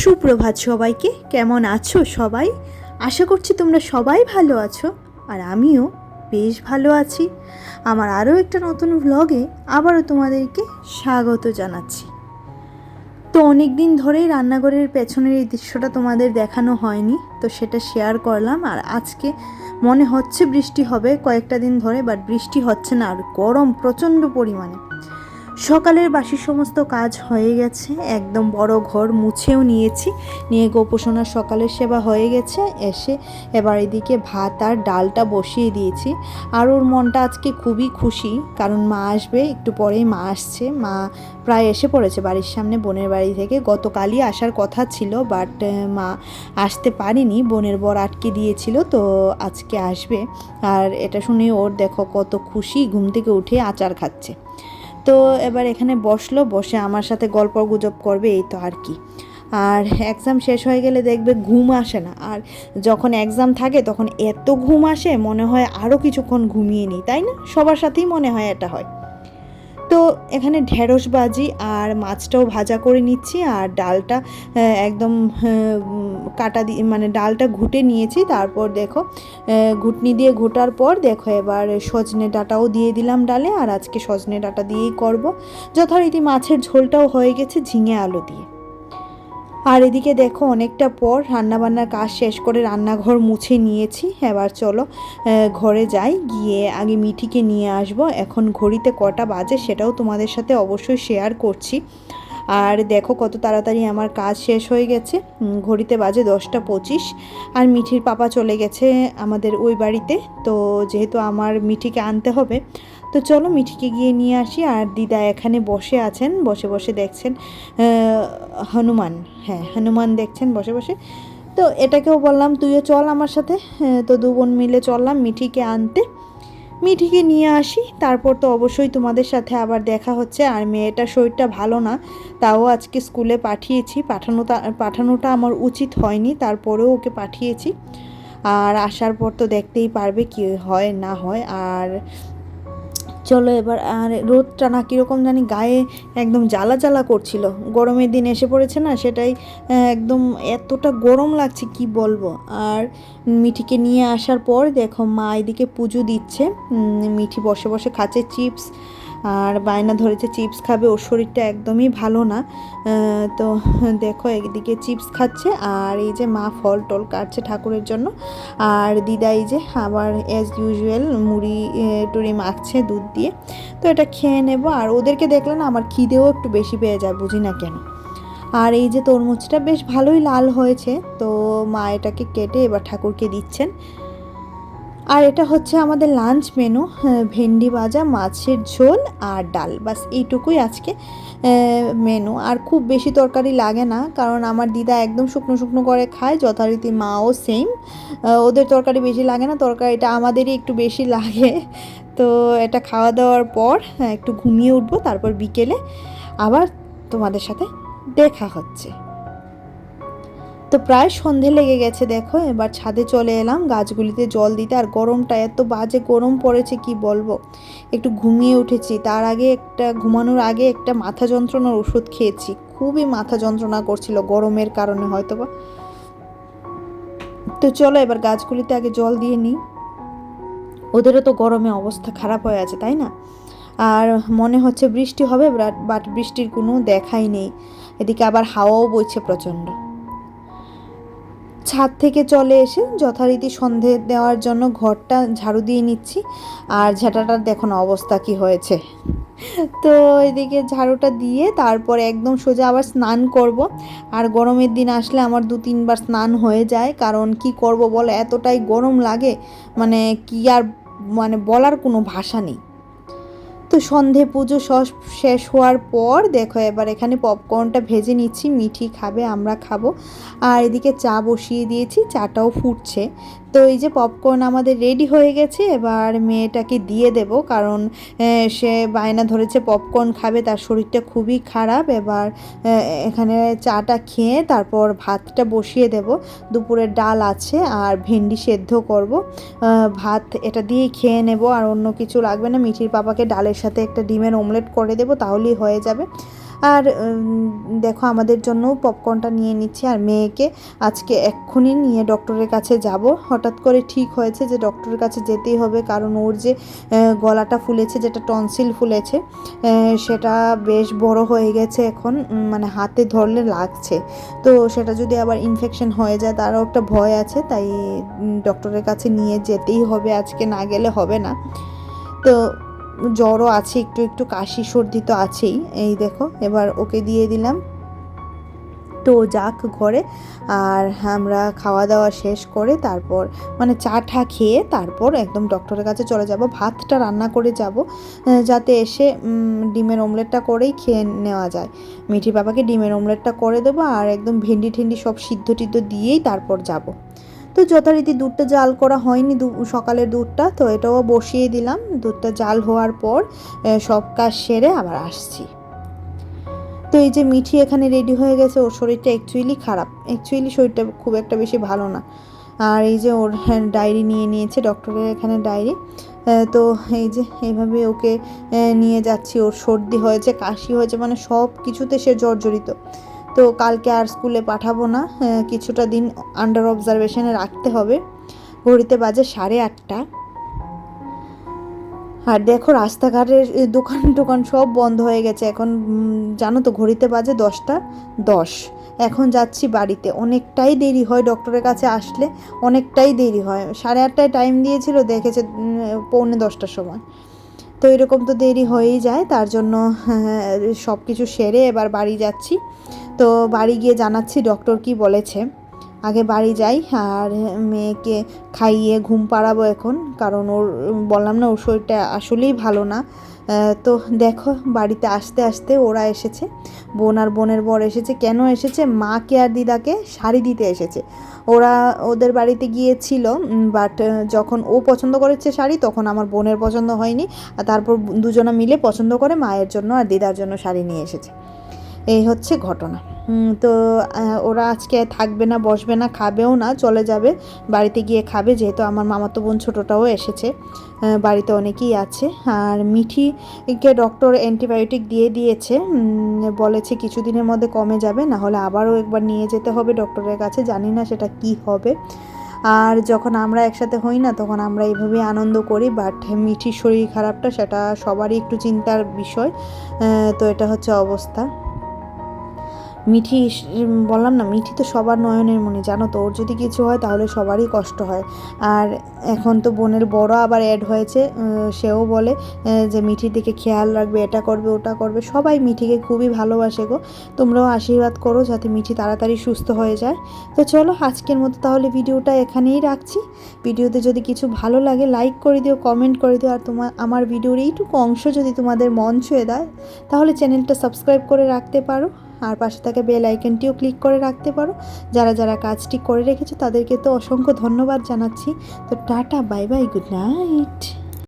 সুপ্রভাত সবাইকে। কেমন আছো সবাই? আশা করছি তোমরা সবাই ভালো আছো, আর আমিও বেশ ভালো আছি। আমার আরও একটা নতুন ভ্লগে আবারও তোমাদেরকে স্বাগত জানাচ্ছি। তো অনেক দিন ধরেই রান্নাঘরের পেছনের এই দৃশ্যটা তোমাদের দেখানো হয়নি, তো সেটা শেয়ার করলাম। আর আজকে মনে হচ্ছে বৃষ্টি হবে কয়েকটা দিন ধরে, বাট বৃষ্টি হচ্ছে না, আর গরম প্রচণ্ড পরিমাণে। সকালের বাসি সমস্ত কাজ হয়ে গেছে, একদম বড় ঘর মুছেও নিয়েছি, নিয়ে গোপোষণার সকালের সেবা হয়ে গেছে। এসে এবার এদিকে ভাত আর ডালটা বসিয়ে দিয়েছি। আর ওর মনটা আজকে খুবই খুশি, কারণ মা আসবে, একটু পরেই মা আসছে। মা প্রায় এসে পড়েছে বাড়ির সামনে বোনের বাড়ি থেকে। গতকালই আসার কথা ছিল, বাট মা আসতে পারেনি, বোনের বর আটকে দিয়েছিল, তো আজকে আসবে। আর এটা শুনে ওর দেখো কত খুশি, ঘুম থেকে উঠে আচার খাচ্ছে। তো এবার এখানে বসে আমার সাথে গল্প গুজব করবে, এই তো আর কি। আর এক্সাম শেষ হয়ে গেলে দেখবে ঘুম আসে না, আর যখন এক্সাম থাকে তখন এত ঘুম আসে মনে হয় আরও কিছুক্ষণ ঘুমিয়ে নিই, তাই না? সবার সাথেই মনে হয় এটা হয়। তো এখানে ঢেঁড়স ভাজি আর মাছটাও ভাজা করে নিচ্ছি, আর ডালটা একদম কাটা দিয়ে মানে ডালটা ঘুটে নিয়েছি। তারপর দেখো ঘুটনি দিয়ে ঘোটার পর দেখো এবার সজনে ডাঁটাও দিয়ে দিলাম ডালে, আর আজকে সজনে ডাঁটা দিয়েই করব। যথারীতি মাছের ঝোলটাও হয়ে গেছে ঝিঙে আলু দিয়ে। আর এদিকে দেখো অনেকটা পর রান্নাবান্নার কাজ শেষ করে রান্নাঘর মুছে নিয়েছি। এবার চলো ঘরে যাই, গিয়ে আগে মিঠিকে নিয়ে আসব। এখন ঘড়িতে কটা বাজে সেটাও তোমাদের সাথে অবশ্যই শেয়ার করছি। আর দেখো কত তাড়াতাড়ি আমার কাজ শেষ হয়ে গেছে। ঘড়িতে বাজে 10টা 25, আর মিঠির পাপা চলে গেছে আমাদের ওই বাড়িতে। তো যেহেতু আমার মিঠিকে আনতে হবে, তো চলো মিঠিকে গিয়ে নিয়ে আসি। আর দিদা এখানে বসে আছেন, বসে বসে দেখছেন হনুমান। হ্যাঁ, হনুমান দেখছেন বসে বসে। তো এটাকেও বললাম তুইও চল আমার সাথে। তো দু বোন মিলে চললাম মিঠিকে আনতে। মিঠিকে নিয়ে আসি, তারপর তো অবশ্যই তোমাদের সাথে আবার দেখা হচ্ছে। আর মেয়েটার শরীরটা ভালো না, তাও আজকে স্কুলে পাঠিয়েছি। পাঠানোটা আমার উচিত হয়নি, তারপরেও ওকে পাঠিয়েছি। আর আসার পর তো দেখতেই পারবে কি হয় না হয়। আর চলো এবার, আর রোদটা না কীরকম জানি গায়ে একদম জ্বালা জ্বালা করছিল। গরমের দিন এসে পড়েছে না, সেটাই একদম এতটা গরম লাগছে কি বলবো। আর মিঠিকে নিয়ে আসার পর দেখো মা এদিকে পুজো দিচ্ছে। মিঠি বসে বসে খাচ্ছে চিপস, আর বায়না ধরেছে চিপস খাবে, ওর শরীরটা একদমই ভালো না। তো দেখো একদিকে চিপস খাচ্ছে, আর এই যে মা ফল টল কাটছে ঠাকুরের জন্য। আর দিদা এই যে আবার অ্যাজ ইউজুয়াল মুড়ি টুড়ি মাখছে দুধ দিয়ে। তো এটা খেয়ে নেব। আর ওদেরকে দেখলে না আমার খিদেও একটু বেশি পেয়ে যায়, বুঝি না কেন। আর এই যে তরমুজটা বেশ ভালোই লাল হয়েছে, তো মা এটাকে কেটে এবার ঠাকুরকে দিচ্ছেন। আর এটা হচ্ছে আমাদের লাঞ্চ মেনু, ভেন্ডি ভাজা, মাছের ঝোল আর ডাল, বাস এইটুকুই আজকে মেনু। আর খুব বেশি তরকারি লাগে না, কারণ আমার দিদা একদম শুকনো শুকনো করে খায়, যথারীতি মাও সেম। ওদের তরকারি বেশি লাগে না, তরকারিটা আমাদেরই একটু বেশি লাগে। তো এটা খাওয়া দাওয়ার পর একটু ঘুমিয়ে উঠবো, তারপর বিকেলে আবার তোমাদের সাথে দেখা হচ্ছে। তো প্রায় সন্ধে লেগে গেছে, দেখো এবার ছাদে চলে এলাম গাছগুলিতে জল দিতে। আর গরমটা এত বাজে গরম পড়েছে কি বলবো। একটু ঘুমিয়ে উঠেছি, তার আগে ঘুমানোর আগে একটা মাথা যন্ত্রণার ওষুধ খেয়েছি। খুবই মাথা যন্ত্রণা করছিল গরমের কারণে হয়তো বা। তো চলো এবার গাছগুলিতে আগে জল দিয়ে নিই, ওদেরও তো গরমে অবস্থা খারাপ হয়ে আছে, তাই না? আর মনে হচ্ছে বৃষ্টি হবে, বাট বৃষ্টির কোনো দেখাই নেই। এদিকে আবার হাওয়াও বইছে প্রচণ্ড। ছাদ থেকে চলে এসে যথারীতি সন্ধে দেওয়ার জন্য ঘরটা ঝাড়ু দিয়ে নিচ্ছি। আর ঝাঁটাটার দেখো না অবস্থা কি হয়েছে। তো এদিকে ঝাড়ুটা দিয়ে তারপর একদম সোজা আবার স্নান করব। আর গরমের দিন আসলে আমার 2-3 বার স্নান হয়ে যায়, কারণ কি করব বলো, এতটাই গরম লাগে, মানে কি আর মানে বলার কোনো ভাষা নেই। তো সন্ধে পুজো শেষ হওয়ার পর দেখো এবার এখানে পপকর্নটা ভেজে নিচ্ছি, মিঠি খাবে, আমরা খাবো। আর এদিকে চা বসিয়ে দিয়েছি, চাটাও ফুটছে। তো এই যে পপকর্ন আমাদের রেডি হয়ে গেছে, এবার মেয়েটাকে দিয়ে দেব, কারণ সে বায়না ধরেছে পপকর্ন খাবে, তার শরীরটা খুবই খারাপ। এবার এখানে চাটা খেয়ে তারপর ভাতটা বসিয়ে দেব। দুপুরের ডাল আছে আর ভেন্ডি সেদ্ধ করব, ভাত এটা দিয়েই খেয়ে নেব, আর অন্য কিছু লাগবে না। মিঠির পাপাকে ডালের সাথে একটা ডিমের অমলেট করে দেব, তাহলেই হয়ে যাবে। আর দেখো আমাদের জন্য পপকর্নটা নিয়ে নিচ্ছি। আর মেয়েকে আজকে এক্ষুনি নিয়ে ডক্টরের কাছে যাব। হঠাৎ করে ঠিক হয়েছে যে ডক্টরের কাছে যেতেই হবে, কারণ ওর যে গলাটা ফুলেছে, যেটা টনসিল ফুলেছে, সেটা বেশ বড় হয়ে গেছে এখন, মানে হাতে ধরলে লাগছে। তো সেটা যদি আবার ইনফেকশন হয়ে যায় তারও একটা ভয় আছে, তাই ডক্টরের কাছে নিয়ে যেতেই হবে, আজকে না গেলে হবে না। তো জ্বরও আছে, একটু একটু কাশি সর্দি তো আছেই। এই দেখো এবার ওকে দিয়ে দিলাম, তো যাক ঘরে। আর আমরা খাওয়া দাওয়া শেষ করে তারপর মানে চা ঠা খেয়ে তারপর একদম ডক্টরের কাছে চলে যাব। ভাতটা রান্না করে যাব, যাতে এসে ডিমের অমলেটটা করেই খেয়ে নেওয়া যায়। মিঠি বাবাকে ডিমের অমলেটটা করে দেবো, আর একদম ভেন্ডি ঠেন্ডি সব সিদ্ধ টিদ্ধ দিয়েই তারপর যাব। তো যথারীতি দুধটা জাল করা হয়নি, সকালের দুধটা, তো এটাও বসিয়ে দিলাম। দুধটা জাল হওয়ার পর সব কাজ সেরে আবার আসছি। তো এই যে মিঠি এখানে রেডি হয়ে গেছে। ওর শরীরটা অ্যাকচুয়ালি খারাপ, শরীরটা খুব একটা বেশি ভালো না। আর এই যে ওর ডায়েরি নিয়ে নিয়েছে, ডক্টরের এখানে ডায়েরি। তো এই যে এইভাবে ওকে নিয়ে যাচ্ছি। ওর সর্দি হয়েছে, কাশি হয়েছে, মানে সব কিছুতে সে জর্জরিত। তো কালকে আর স্কুলে পাঠাবো না, কিছুটা দিন আন্ডার অবজারভেশনে রাখতে হবে। ঘড়িতে বাজে 8:30। আর দেখো রাস্তাঘাটের দোকান সব বন্ধ হয়ে গেছে এখন। জানো তো ঘড়িতে বাজে 10:10। এখন যাচ্ছি বাড়িতে, অনেকটাই দেরি হয় ডক্টরের কাছে আসলে, অনেকটাই দেরি হয়। 8:30টায় টাইম দিয়েছিল, দেখেছে 9:45টার সময়। তো এরকম তো দেরি হয়েই যায়, তার জন্য সব কিছু সেরে এবার বাড়ি যাচ্ছি। তো বাড়ি গিয়ে জানাচ্ছি ডক্টর কি বলেছে। আগে বাড়ি যাই আর মেয়েকে খাইয়ে ঘুম পাড়াবো এখন, কারণ ওর বললাম না ওর শরীরটা আসলেই ভালো না। তো দেখো বাড়িতে আসতে আসতে ওরা এসেছে, বোন আর বোনের বর এসেছে। কেন এসেছে? মাকে আর দিদাকে শাড়ি দিতে এসেছে। ওরা ওদের বাড়িতে গিয়েছিল, বাট যখন ও পছন্দ করেছে শাড়ি, তখন আমার বোনের পছন্দ হয়নি। আর তারপর দুজনা মিলে পছন্দ করে মায়ের জন্য আর দিদার জন্য শাড়ি নিয়ে এসেছে। এই হচ্ছে ঘটনা। তো ওরা আজকে থাকবে না, বসবে না, খাবেও না, চলে যাবে বাড়িতে গিয়ে খাবে, যেহেতু আমার মামাতো বোন ছোটোটাও এসেছে, বাড়িতে অনেকেই আছে। আর মিঠিকে ডক্টর অ্যান্টিবায়োটিক দিয়ে দিয়েছে, বলেছে কিছুদিনের মধ্যে কমে যাবে, না হলে আবারও একবার নিয়ে যেতে হবে ডক্টরের কাছে, জানি না সেটা কি হবে। আর যখন আমরা একসাথে হই না তখন আমরা এইভাবেই আনন্দ করি, বাট মিঠির শরীর খারাপটা সেটা সবারই একটু চিন্তার বিষয়। তো এটা হচ্ছে অবস্থা। মিঠি, বললাম না মিঠি তো সবার নয়নের মণি, জানো তো, ওর যদি কিছু হয় তাহলে সবারই কষ্ট হয়। আর এখন তো বোনের বড় আবার অ্যাড হয়েছে, সেও বলে যে মিঠির দিকে খেয়াল রাখবে, এটা করবে ওটা করবে। সবাই মিঠিকে খুবই ভালোবাসে গো। তোমরাও আশীর্বাদ করো যাতে মিঠি তাড়াতাড়ি সুস্থ হয়ে যায়। তো চলো আজকের মতো তাহলে ভিডিওটা এখানেই রাখছি। ভিডিওতে যদি কিছু ভালো লাগে লাইক করে দিও, কমেন্ট করে দিও। আর আমার ভিডিওর এইটুকু অংশ যদি তোমাদের মন ছুঁয়ে দেয় তাহলে চ্যানেলটা সাবস্ক্রাইব করে রাখতে পারো, আর পাশে থাকা বেল আইকনটিও ক্লিক করে রাখতে পারো। যারা যারা কাজটি করে রেখেছো তাদেরকে তো অসংখ্য ধন্যবাদ জানাচ্ছি। তো tata, bye bye, good night.